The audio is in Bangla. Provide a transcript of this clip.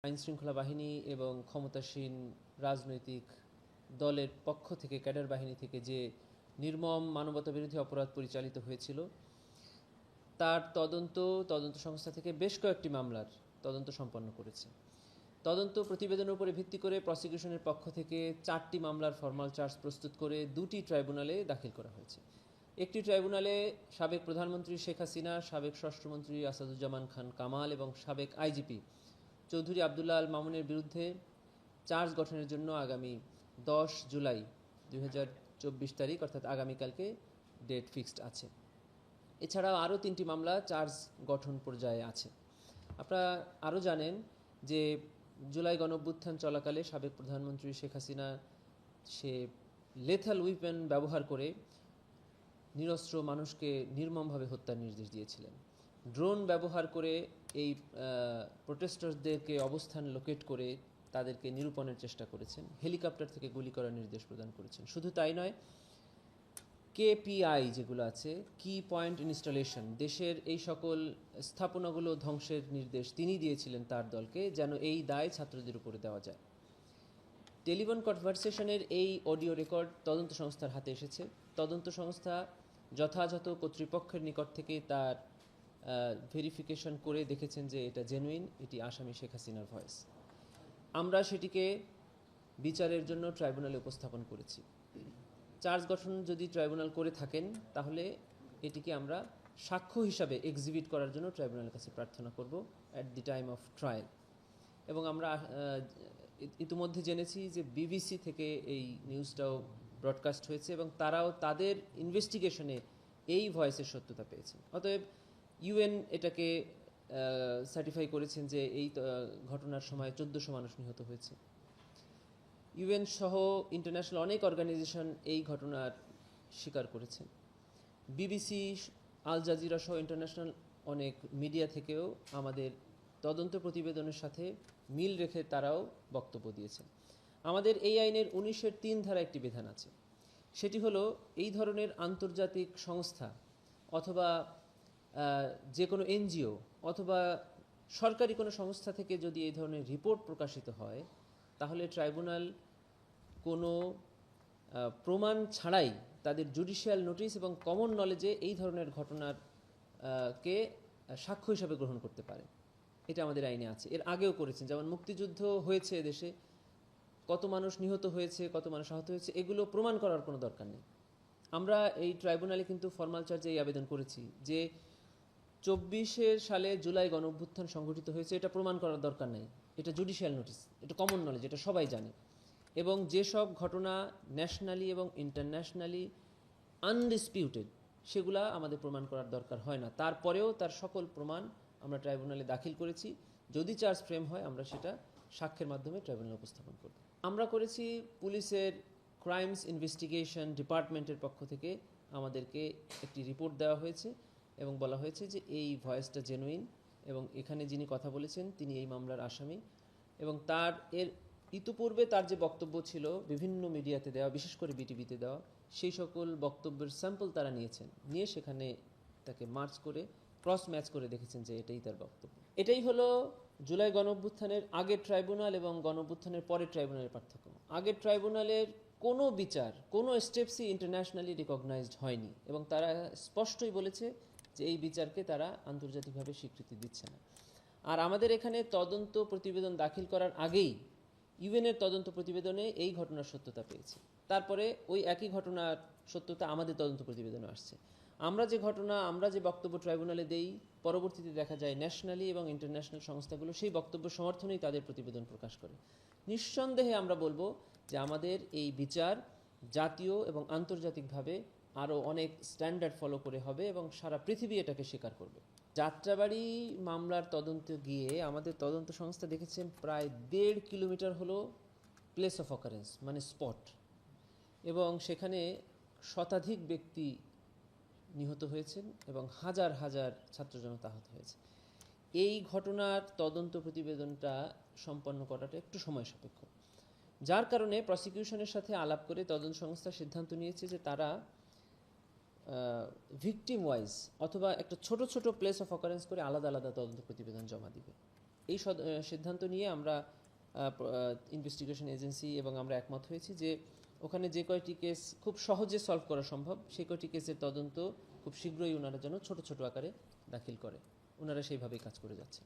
আইনশৃঙ্খলা বাহিনী এবং ক্ষমতাসীন রাজনৈতিক দলের পক্ষ থেকে, ক্যাডার বাহিনী থেকে যে নির্মম মানবতাবিরোধী অপরাধ পরিচালিত হয়েছিল, তার তদন্ত সংস্থা থেকে বেশ কয়েকটি মামলার তদন্ত সম্পন্ন করেছে। তদন্ত প্রতিবেদনের উপরে ভিত্তি করে প্রসিকিউশনের পক্ষ থেকে 4টি মামলার ফরমাল চার্জ প্রস্তুত করে 2টি ট্রাইব্যুনালে দাখিল করা হয়েছে। একটি ট্রাইব্যুনালে সাবেক প্রধানমন্ত্রী শেখ হাসিনা, সাবেক স্বরাষ্ট্রমন্ত্রী আসাদুজ্জামান খান কামাল এবং সাবেক আইজিপি চৌধুরী আবদুল্লাহ আল মামুনের বিরুদ্ধে চার্জ গঠনের জন্য আগামী 10 জুলাই 2024 তারিখ অর্থাৎ আগামীকালকে ডেট ফিক্সড আছে। এছাড়াও আরও 3টি মামলা চার্জ গঠন পর্যায়ে আছে। আপনারা আরও জানেন যে জুলাই গণঅভ্যুত্থান চলাকালে সাবেক প্রধানমন্ত্রী শেখ হাসিনা সে লেথাল উইপেন ব্যবহার করে নিরস্ত্র মানুষকে নির্মমভাবে হত্যার নির্দেশ দিয়েছিলেন। ড্রোন ব্যবহার করে এই প্রোটেস্টারদেরকে অবস্থান লোকেট করে তাদেরকে নিরূপণের চেষ্টা করেছেন। হেলিকপ্টার থেকে গুলি করার নির্দেশ প্রদান করেছেন। শুধু তাই নয়, কেপিআই যেগুলো আছে, কি পয়েন্ট ইনস্টলেশন, দেশের এই সকল স্থাপনাগুলো ধ্বংসের নির্দেশ তিনি দিয়েছিলেন তার দলকে, যেন এই দায় ছাত্রদের উপরে দেওয়া যায়। টেলিফোন কনভারসেশনের এই অডিও রেকর্ড তদন্ত সংস্থার হাতে এসেছে। তদন্ত সংস্থা যথাযথ কর্তৃপক্ষের নিকট থেকে তার ভেরিফিকেশন করে দেখেছেন যে এটা জেনুইন, এটি আসামি শেখ হাসিনার ভয়েস। আমরা সেটিকে বিচারের জন্য ট্রাইব্যুনালে উপস্থাপন করেছি। চার্জ গঠন যদি ট্রাইব্যুনাল করে থাকেন, তাহলে এটিকে আমরা সাক্ষ্য হিসাবে এক্সিবিট করার জন্য ট্রাইব্যুনালের কাছে প্রার্থনা করব at the time of trial. এবং আমরা ইতিমধ্যে জেনেছি যে বিবিসি থেকে এই নিউজটাও ব্রডকাস্ট হয়েছে এবং তারাও তাদের ইনভেস্টিগেশনে এই ভয়েসের সত্যতা পেয়েছেন। অতএব ইউএন এটাকে সার্টিফাই করেছেন যে এই ঘটনার সময় 1400 মানুষ নিহত হয়েছে। ইউএন সহ ইন্টারন্যাশনাল অনেক অর্গানাইজেশন এই ঘটনার স্বীকার করেছেন। বিবিসি, আল জাজিরা সহ ইন্টারন্যাশনাল অনেক মিডিয়া থেকেও আমাদের তদন্ত প্রতিবেদনের সাথে মিল রেখে তারাও বক্তব্য দিয়েছেন। আমাদের এই আইনের 19-এর 3 ধারা একটি বিধান আছে। সেটি হলো, এই ধরনের আন্তর্জাতিক সংস্থা অথবা যে কোনো এনজিও অথবা সরকারি কোনো সংস্থা থেকে যদি এই ধরনের রিপোর্ট প্রকাশিত হয়, তাহলে ট্রাইব্যুনাল কোনো প্রমাণ ছাড়াই তাদের জুডিশিয়াল নোটিশ এবং কমন নলেজে এই ধরনের ঘটনার কে সাক্ষ্য হিসাবে গ্রহণ করতে পারে। এটা আমাদের আইনে আছে। এর আগেও করেছেন, যেমন মুক্তিযুদ্ধ হয়েছে দেশে, কত মানুষ নিহত হয়েছে, কত মানুষ আহত হয়েছে, এগুলো প্রমাণ করার কোনো দরকার নেই। আমরা এই ট্রাইব্যুনালে কিন্তু ফরমাল চার্জে এই আবেদন করেছি যে 24 সালে জুলাই গণঅভ্যুত্থান সংঘটিত হয়েছে, এটা প্রমাণ করার দরকার নেই, এটা জুডিশিয়াল নোটিস, এটা কমন নলেজ, এটা সবাই জানে। এবং যেসব ঘটনা ন্যাশনালি এবং ইন্টারন্যাশনালি আনডিসপিউটেড, সেগুলা আমাদের প্রমাণ করার দরকার হয় না। তারপরেও তার সকল প্রমাণ আমরা ট্রাইব্যুনালে দাখিল করেছি। যদি চার্জ ফ্রেম হয়, আমরা সেটা সাক্ষ্যের মাধ্যমে ট্রাইব্যুনালে উপস্থাপন করব। আমরা করেছি পুলিশের ক্রাইমস ইনভেস্টিগেশন ডিপার্টমেন্টের পক্ষ থেকে আমাদেরকে একটি রিপোর্ট দেওয়া হয়েছে এবং বলা হয়েছে যে এই ভয়েসটা জেনুইন এবং এখানে যিনি কথা বলেছেন তিনি এই মামলার আসামি। এবং তার ইতিপূর্বে তার যে বক্তব্য ছিল বিভিন্ন মিডিয়াতে দেওয়া, বিশেষ করে বিটিভিতে দেওয়া, সেই সকল বক্তব্যের স্যাম্পল তারা নিয়ে সেখানে তাকে মার্চ করে ক্রস ম্যাচ করে দেখেছেন যে এটাই তার বক্তব্য। এটাই হলো জুলাই গণঅভ্যুত্থানের আগের ট্রাইব্যুনাল এবং গণঅভ্যুত্থানের পরের ট্রাইব্যুনালের পার্থক্য। আগের ট্রাইব্যুনালের কোনো বিচার, কোনো স্টেপসই ইন্টারন্যাশনালি রিকগনাইজড হয়নি এবং তারা স্পষ্টই বলেছে যে এই বিচারকে তারা আন্তর্জাতিকভাবে স্বীকৃতি দিচ্ছে না। আর আমাদের এখানে তদন্ত প্রতিবেদন দাখিল করার আগেই ইউএনের তদন্ত প্রতিবেদনে এই ঘটনার সত্যতা পেয়েছে। তারপরে ওই একই ঘটনার সত্যতা আমাদের তদন্ত প্রতিবেদনে আসছে। আমরা যে বক্তব্য ট্রাইব্যুনালে দেই, পরবর্তীতে দেখা যায় ন্যাশনালি এবং ইন্টারন্যাশনাল সংস্থাগুলো সেই বক্তব্য সমর্থনেই তাদের প্রতিবেদন প্রকাশ করে। নিঃসন্দেহে আমরা বলবো যে আমাদের এই বিচার জাতীয় এবং আন্তর্জাতিকভাবে আরও অনেক স্ট্যান্ডার্ড ফলো করে হবে এবং সারা পৃথিবী এটাকে স্বীকার করবে। যাত্রাবাড়ি মামলার তদন্ত গিয়ে আমাদের তদন্ত সংস্থা দেখেছেন প্রায় 1.5 কিলোমিটার হলো প্লেস অফ অকারেন্স, মানে স্পট, এবং সেখানে শতাধিক ব্যক্তি নিহত হয়েছেন এবং হাজার হাজার ছাত্র জনতা আহত হয়েছে। এই ঘটনার তদন্ত প্রতিবেদনটা সম্পন্ন করাটা একটু সময় সাপেক্ষ, যার কারণে প্রসিকিউশনের সাথে আলাপ করে তদন্ত সংস্থা সিদ্ধান্ত নিয়েছে যে তারা ভিকটিম ওয়াইজ অথবা একটা ছোট ছোট প্লেস অফ অকারেন্স করে আলাদা আলাদা তদন্ত প্রতিবেদন জমা দিবে। এই সিদ্ধান্ত নিয়ে আমরা ইনভেস্টিগেশন এজেন্সি এবং আমরা একমত হয়েছি যে ওখানে যে কয়টি কেস খুব সহজে সলভ করা সম্ভব সেই কয়টি কেসের তদন্ত খুব শীঘ্রই ওনারা যেন ছোট ছোট আকারে দাখিল করে। ওনারা সেইভাবেই কাজ করে যাচ্ছে।